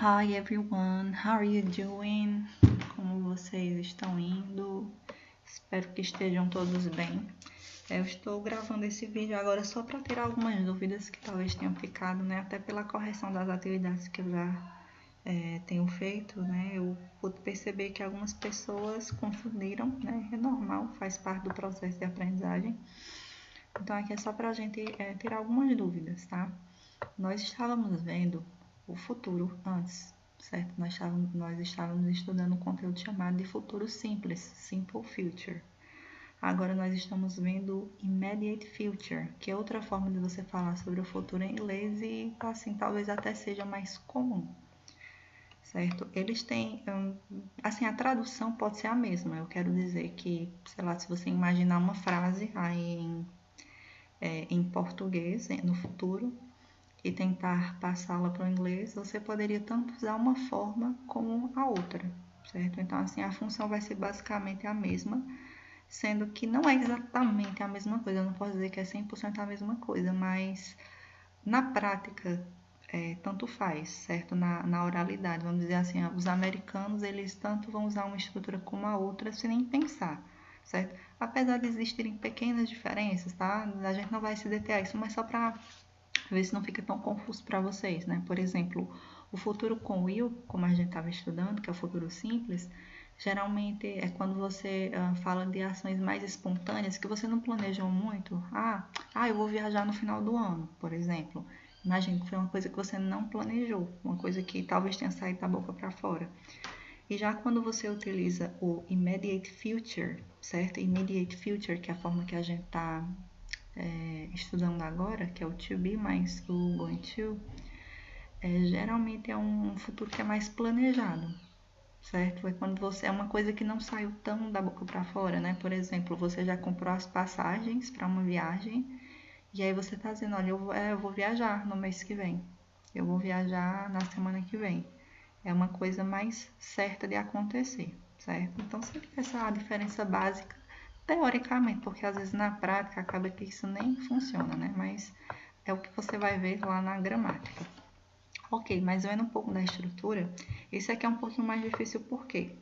Hi everyone, how are you doing? Como vocês estão indo? Espero que estejam todos bem. Eu estou gravando esse vídeo agora só para tirar algumas dúvidas que talvez tenham ficado, né? Até pela correção das atividades que eu já tenho feito, né? Eu pude perceber que algumas pessoas confundiram, né? É normal, faz parte do processo de aprendizagem. Então aqui é só para a gente tirar algumas dúvidas, tá? Nós estávamos vendo o futuro antes, certo? Nós estávamos estudando um conteúdo chamado de futuro simples, Simple Future. Agora nós estamos vendo Immediate Future, que é outra forma de você falar sobre o futuro em inglês e, assim, talvez até seja mais comum, certo? Eles têm, assim, a tradução pode ser a mesma. Eu quero dizer que, sei lá, se você imaginar uma frase aí em português, no futuro, e tentar passá-la para o inglês, você poderia tanto usar uma forma como a outra, certo? Então, assim, a função vai ser basicamente a mesma, sendo que não é exatamente a mesma coisa, eu não posso dizer que é 100% a mesma coisa, mas na prática, tanto faz, certo? Na oralidade, vamos dizer assim, os americanos, eles tanto vão usar uma estrutura como a outra, sem nem pensar, certo? Apesar de existirem pequenas diferenças, tá? A gente não vai se deter a isso, mas só para ver se não fica tão confuso para vocês, né? Por exemplo, o futuro com will, como a gente estava estudando, que é o futuro simples, geralmente é quando você fala de ações mais espontâneas que você não planejou muito. Eu vou viajar no final do ano, por exemplo. Imagina que foi uma coisa que você não planejou, uma coisa que talvez tenha saído da boca para fora. E já quando você utiliza o immediate future, certo? Immediate future, que é a forma que a gente está estudando agora, que é o to be mais o going to, geralmente é um futuro que é mais planejado, certo? É quando você é uma coisa que não saiu tão da boca para fora, né? Por exemplo, você já comprou as passagens para uma viagem e aí você tá dizendo, olha, eu vou viajar no mês que vem, eu vou viajar na semana que vem. É uma coisa mais certa de acontecer, certo? Então, sempre essa diferença básica, teoricamente, porque às vezes na prática acaba que isso nem funciona, né? Mas é o que você vai ver lá na gramática. Ok, mas vendo um pouco da estrutura, esse aqui é um pouquinho mais difícil por quê?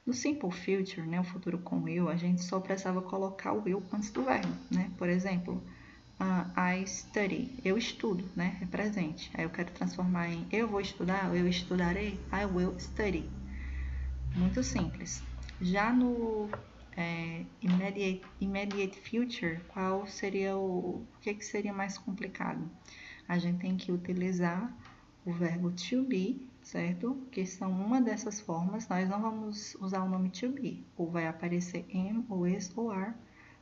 No Simple Future, né, o futuro com will, a gente só precisava colocar o will antes do verbo, né? Por exemplo, I study, eu estudo, né? É presente. Aí eu quero transformar em eu vou estudar, eu estudarei, I will study. Muito simples. Já no immediate future, qual seria o que seria mais complicado? A gente tem que utilizar o verbo to be, certo? Que são uma dessas formas. Nós não vamos usar o nome to be, ou vai aparecer am, ou is, ou are,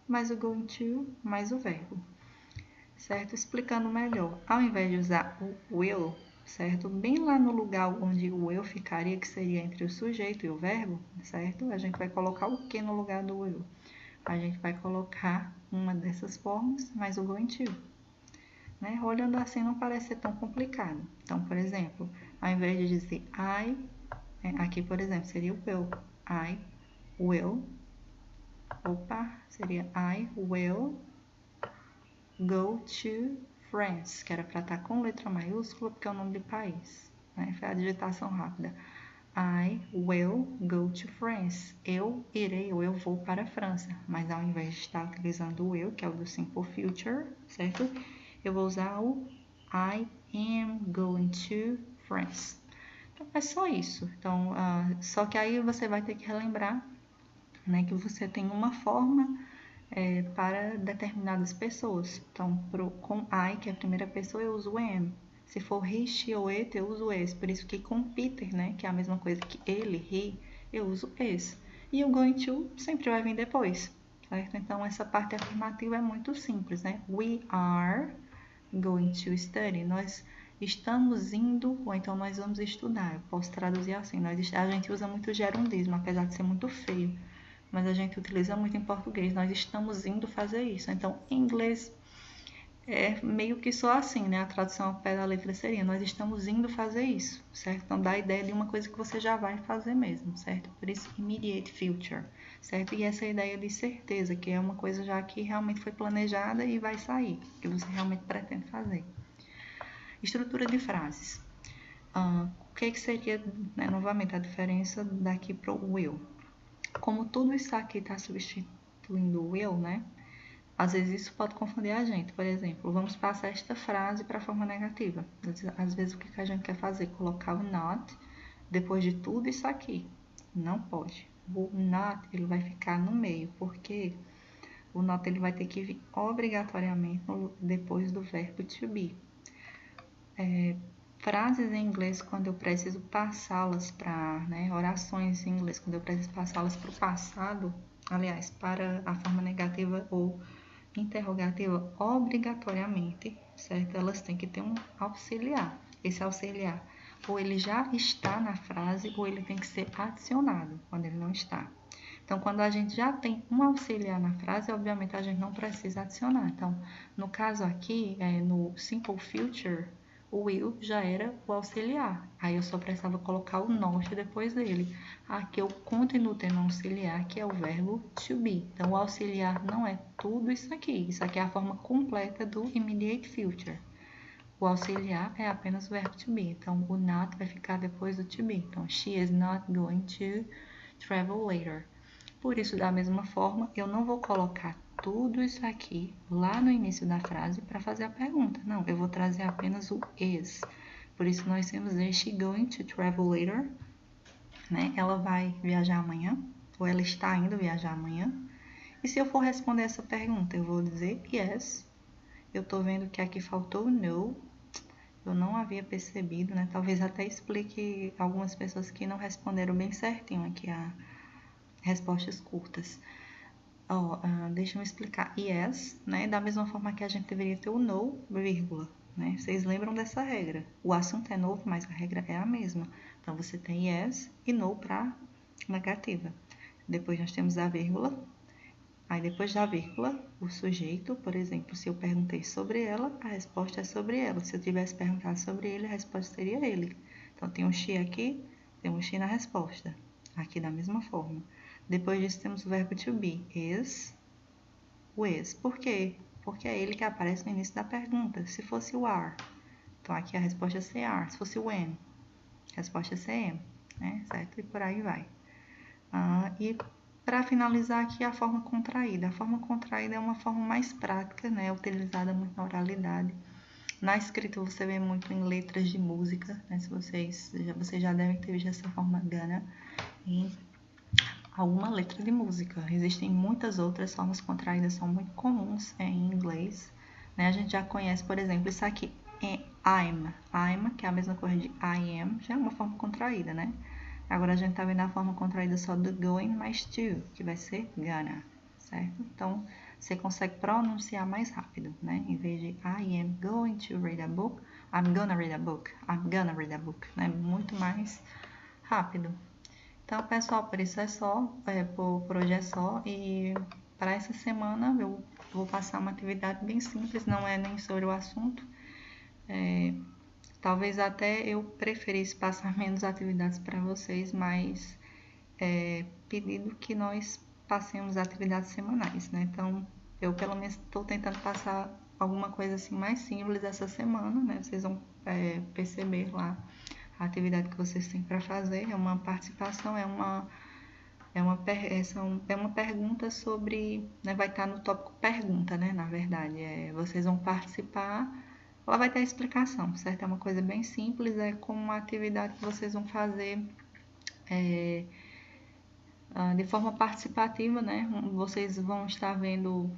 mais o going to, mais o verbo, certo? Explicando melhor, ao invés de usar o will, certo? Bem lá no lugar onde o will ficaria, que seria entre o sujeito e o verbo, certo? A gente vai colocar o que no lugar do will? A gente vai colocar uma dessas formas, mais o going to, né? Olhando assim não parece ser tão complicado. Então, por exemplo, ao invés de dizer aqui, por exemplo, seria o will. I will. Seria I will go to France, que era para estar com letra maiúscula, porque é o nome do país, né? Foi a digitação rápida. I will go to France. Eu irei ou eu vou para a França. Mas ao invés de estar utilizando o eu, que é o do Simple Future, certo? Eu vou usar o I am going to France. Então, é só isso. Então, só que aí você vai ter que relembrar, né, que você tem uma forma para determinadas pessoas. Então, com I, que é a primeira pessoa, eu uso o am. Se for he, she ou it, eu uso esse. Por isso que com Peter, né, que é a mesma coisa que ele, he, eu uso esse. E o going to sempre vai vir depois, certo? Então, essa parte afirmativa é muito simples, né? We are going to study. Nós estamos indo, ou então nós vamos estudar. Eu posso traduzir assim. A gente usa muito gerundismo, apesar de ser muito feio, mas a gente utiliza muito em português. Nós estamos indo fazer isso. Então, em inglês é meio que só assim, né? A tradução ao pé da letra seria: nós estamos indo fazer isso, certo? Então, dá a ideia de uma coisa que você já vai fazer mesmo, certo? Por isso, immediate future, certo? E essa ideia de certeza, que é uma coisa já que realmente foi planejada e vai sair, que você realmente pretende fazer. Estrutura de frases. que seria, né, novamente, a diferença daqui para o will? Como tudo isso aqui está substituindo o will, né? Às vezes isso pode confundir a gente. Por exemplo, vamos passar esta frase para a forma negativa. Às vezes o que a gente quer fazer? Colocar o not depois de tudo isso aqui. Não pode. O not, ele vai ficar no meio, porque o not ele vai ter que vir obrigatoriamente depois do verbo to be. Frases em inglês, quando eu preciso passá-las para, né, orações em inglês, quando eu preciso passá-las para o passado, aliás, para a forma negativa ou interrogativa, obrigatoriamente, certo? Elas têm que ter um auxiliar. Esse auxiliar, ou ele já está na frase, ou ele tem que ser adicionado quando ele não está. Então, quando a gente já tem um auxiliar na frase, obviamente a gente não precisa adicionar. Então, no caso aqui, no Simple Future, o will já era o auxiliar. Aí eu só precisava colocar o not depois dele. Aqui eu continuo tendo um auxiliar, que é o verbo to be. Então, o auxiliar não é tudo isso aqui. Isso aqui é a forma completa do immediate future. O auxiliar é apenas o verbo to be. Então, o not vai ficar depois do to be. Então, she is not going to travel later. Por isso, da mesma forma, eu não vou colocar tudo isso aqui lá no início da frase para fazer a pergunta. Não, eu vou trazer apenas o is. Por isso, nós temos is she going to travel later? Né? Ela vai viajar amanhã? Ou ela está indo viajar amanhã? E se eu for responder essa pergunta, eu vou dizer yes. Eu estou vendo que aqui faltou no. Eu não havia percebido, né? Talvez até explique algumas pessoas que não responderam bem certinho aqui a respostas curtas. Deixa eu explicar. Yes, né? Da mesma forma que a gente deveria ter o no, vírgula, né? Vocês lembram dessa regra? O assunto é novo, mas a regra é a mesma. Então, você tem yes e no para negativa. Depois nós temos a vírgula. Aí, depois da vírgula, o sujeito, por exemplo, se eu perguntei sobre ela, a resposta é sobre ela. Se eu tivesse perguntado sobre ele, a resposta seria ele. Então, tem um she aqui, tem um she na resposta. Aqui da mesma forma. Depois disso, temos o verbo to be. Is, o is. Por quê? Porque é ele que aparece no início da pergunta. Se fosse o are, então aqui a resposta é ser are. Se fosse o when, a resposta é ser am, né? Certo? E por aí vai. E para finalizar aqui, a forma contraída. A forma contraída é uma forma mais prática, né? Utilizada muito na oralidade. Na escrita você vê muito em letras de música, né? Se vocês já devem ter visto essa forma gonna em alguma letra de música. Existem muitas outras formas contraídas, são muito comuns em inglês, né? A gente já conhece, por exemplo, isso aqui, I'm, que é a mesma coisa de I am, já é uma forma contraída, né? Agora a gente tá vendo a forma contraída só do going mais to, que vai ser gonna, certo? Então, você consegue pronunciar mais rápido, né? Em vez de I am going to read a book, I'm gonna read a book, né? Muito mais rápido. Então, pessoal, por isso é só, por hoje é só, e para essa semana eu vou passar uma atividade bem simples, não é nem sobre o assunto. Talvez até eu preferisse passar menos atividades para vocês, mas pedido que nós passemos atividades semanais, né? Então, eu pelo menos estou tentando passar alguma coisa assim mais simples essa semana, né? Vocês vão perceber lá a atividade que vocês têm para fazer. É uma participação, é uma pergunta sobre, né? Vai estar no tópico pergunta, né? Na verdade, vocês vão participar. Lá vai ter a explicação, certo? É uma coisa bem simples, é como uma atividade que vocês vão fazer de forma participativa, né? Vocês vão estar vendo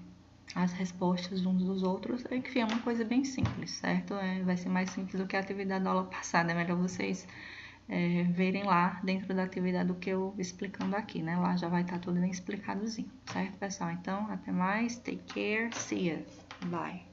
as respostas uns dos outros, enfim, é uma coisa bem simples, certo? Vai ser mais simples do que a atividade da aula passada, é melhor vocês verem lá dentro da atividade do que eu explicando aqui, né? Lá já vai estar tudo bem explicadozinho, certo, pessoal? Então, até mais, take care, see ya, bye!